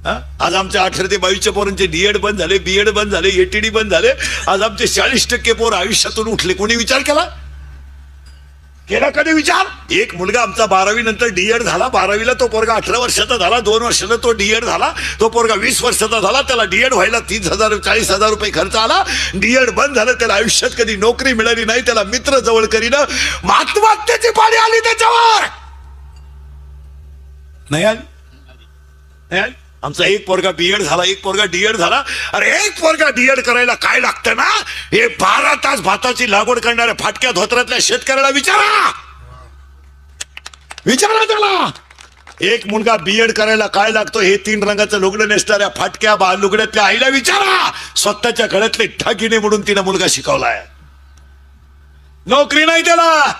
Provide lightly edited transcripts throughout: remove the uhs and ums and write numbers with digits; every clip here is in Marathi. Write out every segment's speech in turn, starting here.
आज आमच्या 18 ते 22 पोरांचे डीएड बंद झाले, बीएड बंद झाले, एटीडी बंद झाले. आज आमचे 40% पोर आयुष्यातून उठले. कोणी विचार केला कधी विचार? एक मुलगा आमचा 12वी नंतर डीएड झाला. 12वीला तो पोरगा 18 वर्षाचा झाला. 2 वर्षानं तो डीएड झाला. तो पोरगा 20 वर्षाचा झाला. त्याला डीएड व्हायला 30,000 40,000 रुपये खर्च आला. डीएड बंद झालं. त्याला आयुष्यात कधी नोकरी मिळाली नाही. त्याला मित्र जवळ करीनं आत्महत्येची पाळी आली त्याच्यावर. नाही आली. आमचा एक पोरगा बीएड झाला, एक पोरगा डीएड झाला. अरे एक पोरगा डीएड करायला काय लागतं ना, हे 12 तास भाताची लागवड करणाऱ्या फाटक्या धोत्रातल्या शेतकऱ्याला विचारा त्याला. एक मुलगा बीएड करायला काय लागतो हे 3 रंगाचं लुगडं नेसणाऱ्या फाटक्या लुगड्यातल्या आईला विचारा. स्वतःच्या गळ्यातले ठागिने म्हणून तिनं मुलगा शिकवलाय. नोकरी नाही त्याला.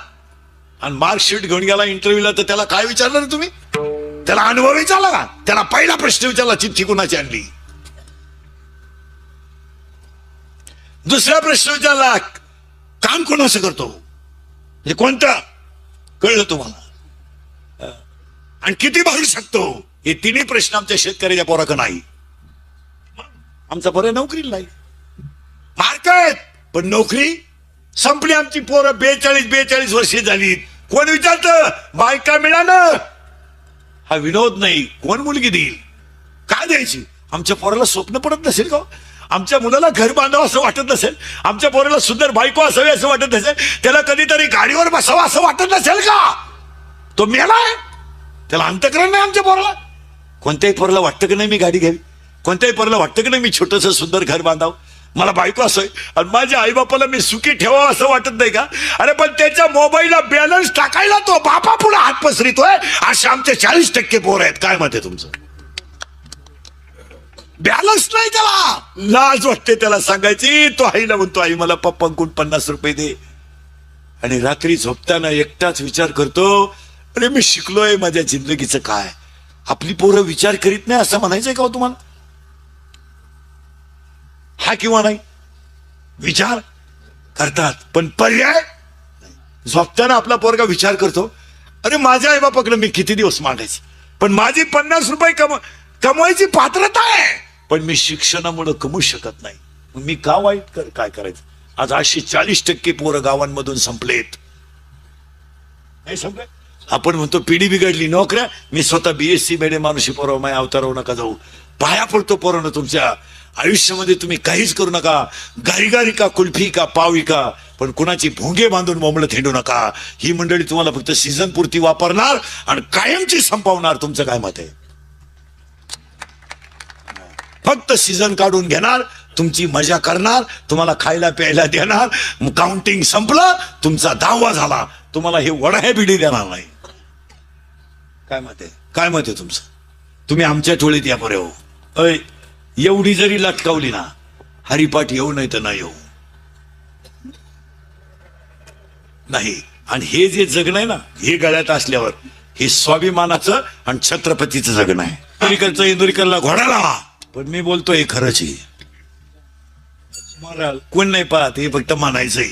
आणि मार्कशीट घेऊन गेला इंटरव्ह्यूला तर त्याला काय विचारलं रे तुम्ही? त्याला अनुभव विचारला का? त्याला पहिला प्रश्न विचारला, चिठ्ठी कुणाची आणली? दुसरा प्रश्न विचारला, काम कोणाचं करतो, हे कोणतं कळलं तुम्हाला? आणि किती भरू शकतो? हे 3ही प्रश्न आमच्या शेतकऱ्याच्या पोराकडे नाही. आमचा पोरं नोकरीला नाही. मार्क आहेत पण नोकरी संपली. आमची पोरं 42 वर्षे झाली. कोण विचारतं बायका मिळालं? हा विनोद नाही. कोण मुलगी देईल? काय द्यायची? आमच्या पोराला स्वप्न पडत नसेल का? आमच्या मुलाला घर बांधावं असं वाटत नसेल? आमच्या पोराला सुंदर बायको असावी असं वाटत नसेल? त्याला कधीतरी गाडीवर बसावं असं वाटत नसेल का? तो मेलाय. त्याला अंतकरण नाही आमच्या पोराला. कोणत्याही पोराला वाटतं की नाही मी गाडी घ्यावी? कोणत्याही पोराला वाटतं की नाही मी छोटंसं सुंदर घर बांधावं, मला बायको असावी आणि माझ्या आईबापाला मी सुखी ठेवावं असं वाटत नाही का? अरे पण त्याच्या मोबाईलला बॅलन्स टाकायला तो बापा पुढे हात पसरितोय. असे आमचे 40% पोर आहेत. काय मत आहे तुमचं? बॅलन्स नाही त्याला. लाज वाटते त्याला सांगायची. तो आईला म्हणतो, आई मला पप्पांकडून 50 रुपये दे. आणि रात्री झोपताना एकटाच विचार करतो, अरे मी शिकलोय, माझ्या जिंदगीचं काय? आपली पोरं विचार करीत नाही असं म्हणायचंय का हो तुम्हाला? हा किंवा नाही? विचार करतात पण पर्याय. झोपताना आपला पोरगा विचार करतो, अरे माझ्या आई बापाकडे मी किती दिवस मागायचे, पण माझी 50 रुपये कमवायची पात्रता आहे, पण मी शिक्षणामुळे कमवू शकत नाही. मग मी का वाईट काय करायचं? आज 40% पोरं गावांमधून संपलेत. नाही संपले. आपण म्हणतो पिढी बिघडली, नोकऱ्या. मी स्वतः BSc बेडे मानुषी पोरं माय अवतारावर नका जाऊ. पाया पडतो पोरांनो, तुमच्या आयुष्यामध्ये तुम्ही काहीच करू नका. गारी का कुल्फी का पावी का, पण कुणाची भोंगे बांधून बोंबलं थेंडू नका. ही मंडळी तुम्हाला फक्त सीझन पुरती वापरणार आणि कायमची संपवणार. तुमचं काय मत आहे? फक्त सीझन काढून घेणार, तुमची मजा करणार, तुम्हाला खायला प्यायला देणार. काउंटिंग संपलं, तुमचा 10वा झाला, तुम्हाला हे वडा बिडी देणार नाही. काय मत आहे? काय मत आहे तुमचं? तुम्ही आमच्या टोळीत या बरे हो. अय एवढी जरी लटकावली ना, हरिपाठ येऊ नाही तर नाही येऊ नाही. आणि हे जे जगणं आहे ना, हे गळ्यात असल्यावर हे स्वाभिमानाचं आणि छत्रपतीचं जगणं आहे. इंदुरीकरला घोडा लावा, पण मी बोलतो हे खरंच आहे. कोण नाही पाहत, हे फक्त म्हणायचंय.